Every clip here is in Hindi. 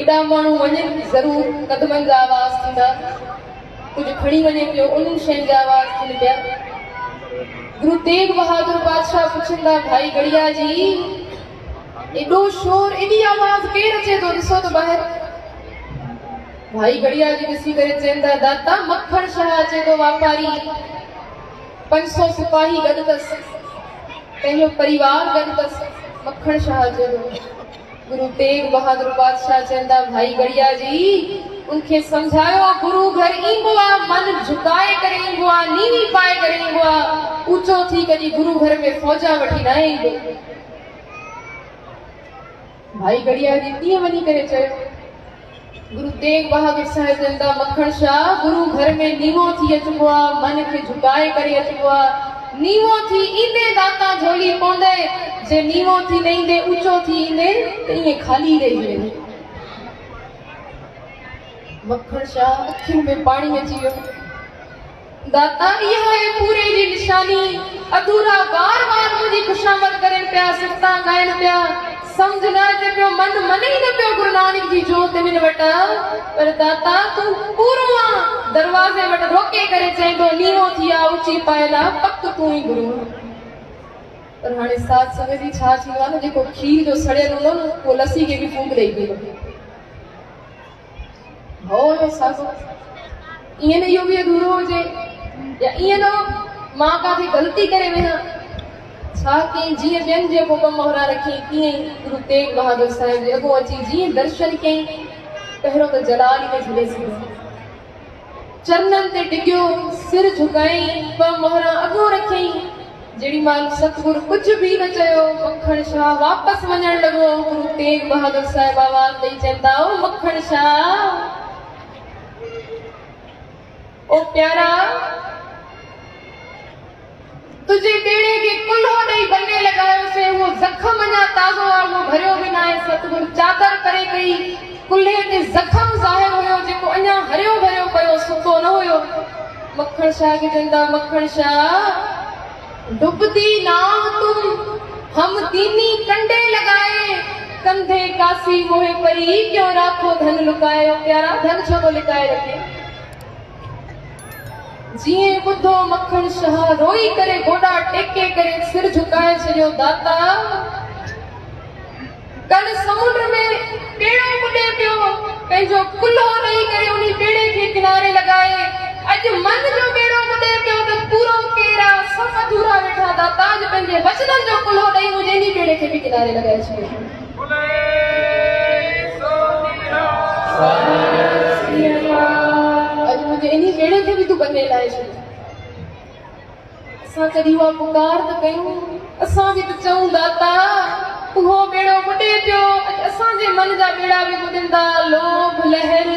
केॾा माण्हू वञनि ज़रूर कदमनि जा आवाज़ थींदा, कुझु खणी वञे पियो उन्हनि शयुनि जा आवाज़ थियनि पिया। गुरु तेग बहादुर बादशाह पुछंदा, भाई गड़िया जी एॾो शोर एॾी आवाज़ केरु अचे थो, ॾिसो त ॿाहिरि। भाई गड़िया जी ॾिसी करे चवंदा, दाता मक्खण शाह अचे थो वापारी, 500 सिपाही गॾु अथसि, पंहिंजो परिवार गॾु अथसि, मक्खण शाह अचे थो। गुरु तेग बहादुर बादशाह चवंदा, भाई गड़िया जी उनखे समझायो गुरु घर ईंदो आहे, मन झुकाए करे ईंदो आहे, नीवी पाए करे ईंदो आहे, ऊचो थी कॾहिं गुरु घर में फौजा वठी न ईंदो। भाई गड़िया जी कीअं वञी करे चयो? गुरु तेग बहादुर साहिब चवंदा, मक्खण शाह गुरु घर में नीवो थी अचिबो आहे, मन खे झुकाए करे अचिबो आहे, नीवो थी ईंदे दाता झोली पवंदे, जे नीवो थी न ईंदे ऊचो थी ईंदे त ईअं ख़ाली रही वेंदे। मक्खण शाह अखियुनि में पाणी अची वियो। दाता इहा आहे पूरे जी निशानी, अधूरा बार बार मुंहिंजी खुशामद करनि पिया, सिफ़ता ॻाइनि पिया, समझ न अचे पियो, मन मन ई न पियो गुरु नानक जी जोत मिल वटा। पर दाता तूं पूरो आ, दरवाज़े वटि रोके करे चईंदो, नीवो थी आ, ऊची पायल आ, पक तूं ई गुरु। पर हाणे साथ संगत जी छा थींदो आहे न, जेको खीर जो सड़ियल हूंदो न उहो लस्सी खे बि फूंक ॾेई पियो। हो साधो ईअं न इहो बि अधूरो हुजे, या ईअं न मां काथे ग़लती करे वेहां। छा कयईं, जीअं ॿियनि जे हुकम मोहरा रखी तीअं ई गुरु तेग बहादुर साहिब जे अॻो अची जीअं दर्शन कयईं, पहिरियों त जलाल में झले सघियो, चरणनि ते डिॼो, सिर झुकायईं, ॿ मोहरा अॻो रखियईं। जेॾी महिल सतगुरु कुझु बि न चयो, मक्खण शाह वापसि वञणु लॻो। गुरु तेग बहादुर साहिब आवाज़ ॾेई चवंदा, ओ मक्खण शाह, ओ प्यारा, तुझे बेड़े के कुल्हो ॾेई बन्ने लॻायोसीं, उहो ज़ख़्म अञा ताज़ो आहे, उहो भरियो बि न आहे। सतगुरु चादर करे कई, कुल्हे ते ज़ख़्म ज़ाहिर हुयो, जेको अञा हरियो भरियो पियो, सुको न हुयो। मक्खण शाह खे चवंदा, मक्खण शाह डुबती नाव तुम, हम दीनी कंडे लगाए, कंधे कासी मोहे परी, क्यों राखो धन लुकाए। प्यारा धन छो थो लिकाए रखे? जीअं ॿुधो मक्खण शाह रोई करे गोॾा टेके करे सिर झुकाए छॾियो, दाता कल समुंड में बेड़ो ॿुॾे पियो, पंहिंजो कुल्हो ॾेई करे उन बेड़े खे किनारे लॻाए, अॼु मन जो बेड़ो ॿुॾे पियो त पूरो केरा सभु अधूरा वेठा। दाता अॼु पंहिंजे वचननि जो कुल्हो ॾेई मुंहिंजे इन बेड़े खे बि किनारे लॻाए छॾियो। मुंहिंजे इन बेड़े खे बि तूं बन्ने लाए छॾ। असां कॾहिं उहा पुकार त कयूं, असां बि त चऊं दाता उहो बेड़ो ॿुॾे पियो, असांजे मन जा बेड़ा बि ॿुॾंदा। लोभ लहर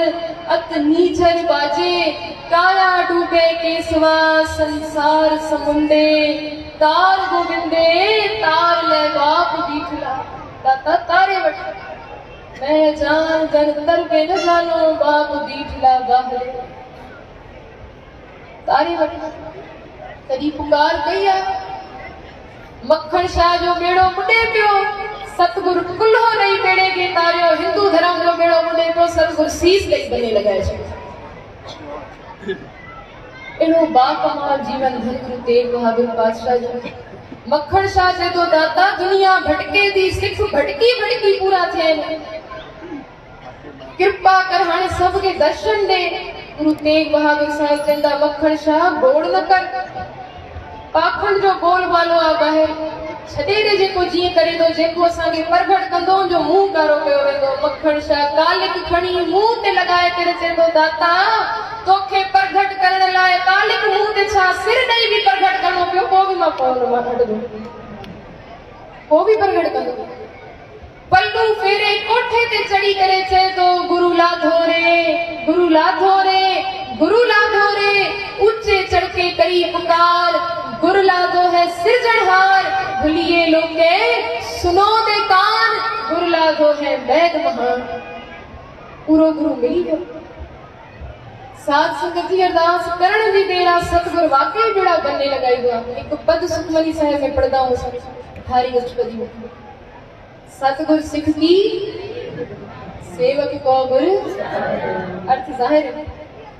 अत नीचर बाजे, काया डूबे केसवा संसार समुंडे, तार गोविंदे तार ले बाप बीठला। दाता तारे वठ मैं जान जन तर पे न जानो, बाप बीठला गाहले तारे वठ। कॾहिं पुकार कई आहे? मक्खण शाह जो बेड़ो ॿुॾे पियो, सतगुरु कुल्हो ॾेई बेड़े खे तारियो। हिंदू धर्म जो बेड़ो ॿुॾे पियो, सतगुरु सीस ॾेई बन्ने लॻाए छॾियो। अहिड़ो बाकमाल जीवन धन गुरु तेग बहादुर बादशाह जो। मक्खण शाह चए थो, दाता दुनिया भटके थी, सिख भटकी भटकी पूरा थियनि, कृपा कर हाणे सभ खे दर्शन ॾे। गुरु तेग बहादुर साहिब चवंदा, मक्खण शाह गोड़ न कर, पाखंड जो बोल वालो आहे ॿाहिरि, छॾे ॾे जेको जीअं करे थो, जेको असांखे परगट कंदो जो मुंहुं कारो कयो वेंदो। मक्खण शाह कालिक खणी मुंहुं ते लॻाए करे चवंदो, दाता तोखे परगट करण लाइ कालिक मुंहुं ते छा सिर ॾेई बि परगट करणो पियो, पोइ बि मां कढंदो, पोइ बि परगट कंदो। पल्लू फेरे कोठे ते चढ़ी करे चए थो, गुरु लाधो रे, गुरु लाधो रे, गुरु लाधो रे, ऊंचे चढ़ के करी पुकार, गुरु लाधो है सिरजनहार, भूलिए लोके सुनो दे कान, गुरु लाधो है वैद महान। पूरो गुरु मिली वियो। साध संगत जी अरदास करण जी बेड़ा सतगुरु वाकई बेड़ा बन्ने लॻाई वियो आहे। हिकु पद सुखमनी साहिब में पढ़ंदा हुआसीं 18 अष्टपदी में, सतगुरु सिख की सेवक को गुर अर्थ जाहिर है।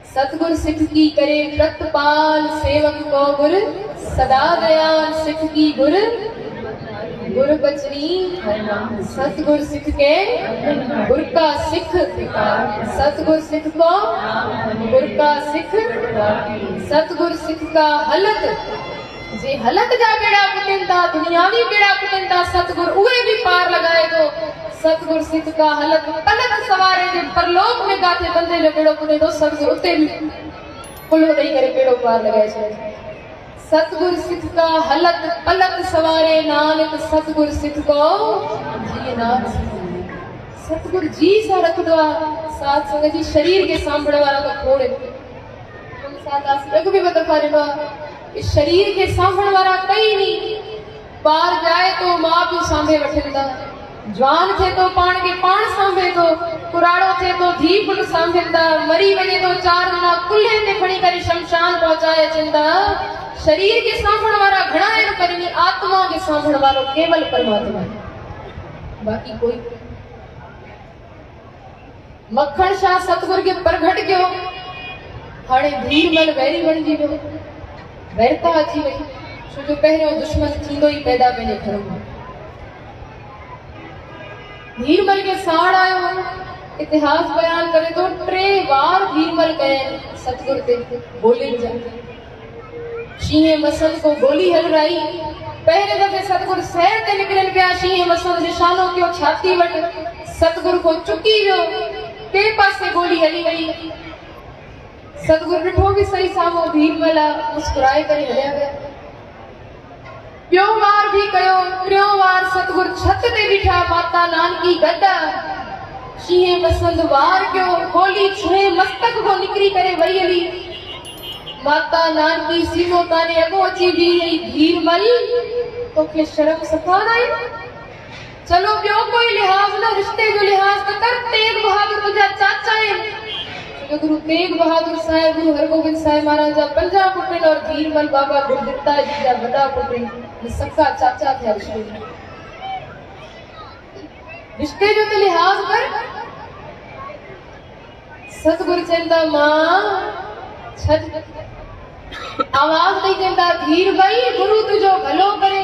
सतगुर सिख की करे प्रतपाल, सेवक को गुर सदा दयाल। सिख की गुर गुर बचनी, सतगुर सिख के गुर का सिख। सतगुर सिख को गुर का सिख, सतगुर सिख का हलत। जे हलत जा बेड़ा पुटिंदा, दुनियावी बेड़ा पुटिंदा, सतगुर उहे भी पार लगाए तो। सतगुर सिख का हलत पलक सवारे, जे परलोक में गाथे बंदे जो बेड़ो पुटे तो सतगुर उते भी पुलो नहीं करे बेड़ो पार लगाए छे। सतगुर सिख का हलत पलक सवारे, नानक सतगुर सिख को जी नाम। सतगुर जी सा रखदो साथ संग जी शरीर के सांभण वाला तो खोड़े। हम साथ आस भी बता रे इस शरीर के सांभण वाला कई नहीं। पार जाए तो मां भी सांभे वठंदा, जवान थे तो पाण के पाण सांभे तो, कुराड़ो थे तो धी पुट सांभेंदा, मरी वने तो 4 जना कुल्हे ते खणी करे शमशान पहुंचाए चिंदा। शरीर के सांभण वाला घणा है पर नी आत्मा के सांभण वालो केवल परमात्मा है, बाकी कोई। मक्खण शाह सतगुर के प्रगट क्यों हाणे धीरमल वैरी बन जी वियो। वैरता अची वई छो जो पहिरियों दुश्मन थींदो ही पैदा पंहिंजे घर में। धीरमल के साड़ आयो, इतिहास बयान करे तो 3 बार धीरमल कहे सतगुर ते गोली जा। शींह मसंद को गोली हल रही, पहले दफे सतगुर सैर ते निकलन पिया। शींह मसंद निशानो कियो छाती वट, सतगुर को चुकी वियो, के पासे गोली हली वई। सतगुर ॾिठो भी सही साम्हूं, धीरमल मुस्कुराए करे हलिया विया। ॿियो वार भी कयो, टियों वार सतगुर छत ते बीठा, माता नानकी गॾ। शींह मसंद वार कयो, गोली छुए मस्तक को निकरी करे वई हली। माता नानकी सीनो ताने अगो अची बीही, धीरमल तोखे शर्म सफ़ा न आई? चलो ॿियो कोई लिहाज़ न, रिश्ते जो लिहाज़ त कर। तेग बहादुर तुंहिंजा चाचा आहिनि। गुरु तेग बहादुर साहिब, गुरु हरगोबिंद साहिब महाराज जा 5 पुट और धीरमल बाबा गुरदिता जी जा वॾा पुट, सका चाचा थे रिश्ते। रिश्ते जो तो लिहाज कर। सतगुरु चंदा मां छद आवाज नहीं चंदा, धीरमल गुरु तुझो भलो करे।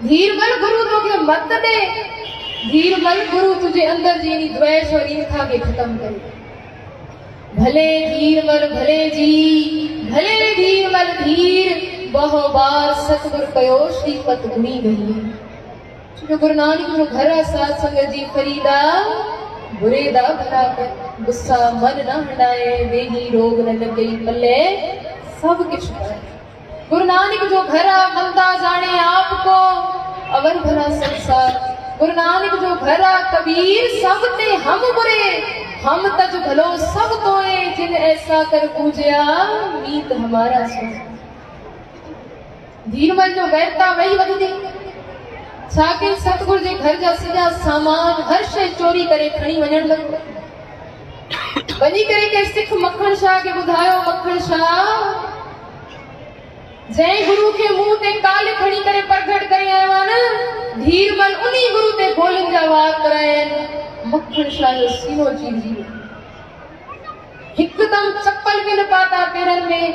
धीरमल गुरु तोखे मत दे। धीरमल गुरु तुझे अंदर जी द्वेष और ईर्ष्या के खत्म करे। भले धीरमल भले जी, भले धीरमल धीर, बहु बार सतगुर कयो श्रीपत गुणी गई। जो गुरु नानक जो घर साथ संगत जी फरीदा, बुरे दा भला कर, गुस्सा मन न हटाए, वेही रोग न लगे पल्ले सब किछ पाए। गुरु नानक जो घर मंदा जाने आपको, अवर भला संसार। गुरु नानक जो घर कबीर सब ते हम बुरे, हम तज भलो सब तोए, जिन ऐसा कर पूजया मीत हमारा सो। धीरमल जो वैरता वही वगदी, छाके सतगुर जे घर जा सजा सामान हर शे चोरी करे खणी वणन लॻो। वञी करे के सिख मक्खण शाह के ॿुधायो, मक्खण शाह जंहिं गुरु के मुंह ते काल खणी करे प्रगट करे आयो आहे न, धीरमल उन्हीं गुरु ते गोलियुनि जा वार करायनि। मक्खण शाह जो सीनो चीरजी हिकदम चप्पल भी न पाता पेरन में,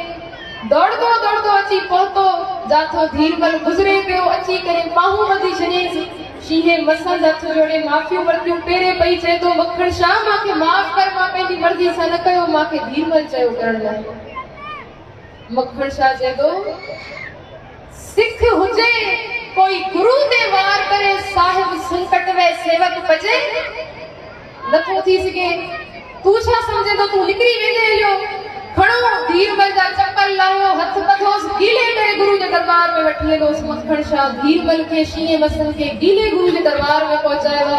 दौड़दो अची पहुतो जाथो धीरमल गुजरे पियो। अची करे बाहूं ॿधी छॾियईंसि। शींह मसंद हथ जोड़े माफ़ियूं वरतियूं, पेरे पई चए तो मक्खण शाह मांखे माफ़ कर, मां पंहिंजी मर्ज़ी सां न कयो, मांखे धीरमल चयो करण लाइ। मक्खण शाह चए तो सिख हुजे कोई गुरु ते वार करे, साहिब संकट वे सेवक बचे नथो थी सके। तू छा समझे तो तू निकरी वेंदे हलियो। खणो धीरमल जा चप्पल लायो, हथ पथोस गीले करे गुरु जे दरबार में वठी वेंदोस। मक्खण शाह धीरमल के शींह मसंद के गीले गुरु जे दरबार में पहुंचाया।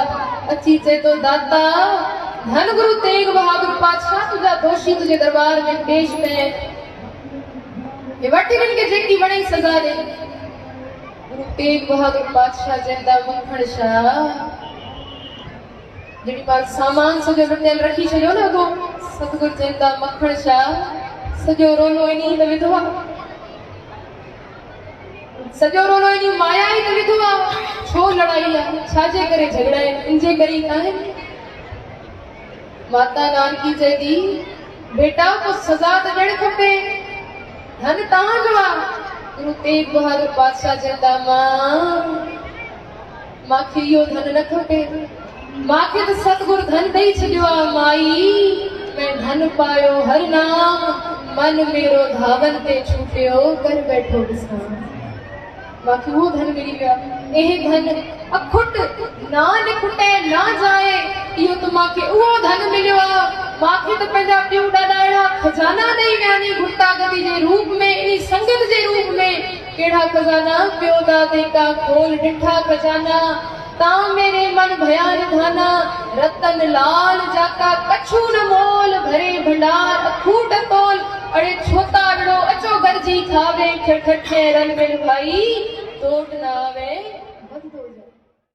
अची चए तो दाता धन गुरु तेग बहादुर पातशाह तुझा दोषी तुझे दरबार में पेश कये, ये वठी वञ के जेकी वणे सजा दे। गुरु तेग बहादुर पातशाह चवंदा मक्खण शाह जड़ी पास सामान सजो लुटियल रखी छॾियो न अगो। सतगुरु चवंदा मक्खण शाह सजो रोलो इनी त विधो आहे, सजो रोलो इनी माया ई त विधो आहे। छो लड़ाई आहे, छाजे करे झगड़ा आहिनि, इनजे करे ई आहिनि। माता नानकी चए थी बेटा को सजा त ॾियणु खपे, धन तव्हांजो आहे। गुरु तेग बहादुर पातशाह चवंदा मांखे इहो धन न खपे, मांखे त सतगुरु धन ॾेई छॾियो आहे। माई मैं धन पायो हर नाम, मन मेरो धावन ते छूटियो कर बैठो ॾिसां। मांखे उहो धन मिली वियो आहे। इहे धन अखुट ना निखुटे ना जाए, इहो त मांखे उहो धन मिलियो आहे। मांखे त पंहिंजा पियो ॾाढा अहिड़ा खजाना ॾेई विया आहिनि गुरतागति जे रूप में, इन संगत जे रूप में। कहिड़ा खजाना पियो दादे का खोल ॾिठा खजाना, तां मेरे मन भयान धाना, रतन लाल जाका कछु न मोल, भरे भंडार अखूट तोल। अड़े छोता अड़ो अचो गरजी खावे, खटखे रन मिल भाई तोड़ ना आवे।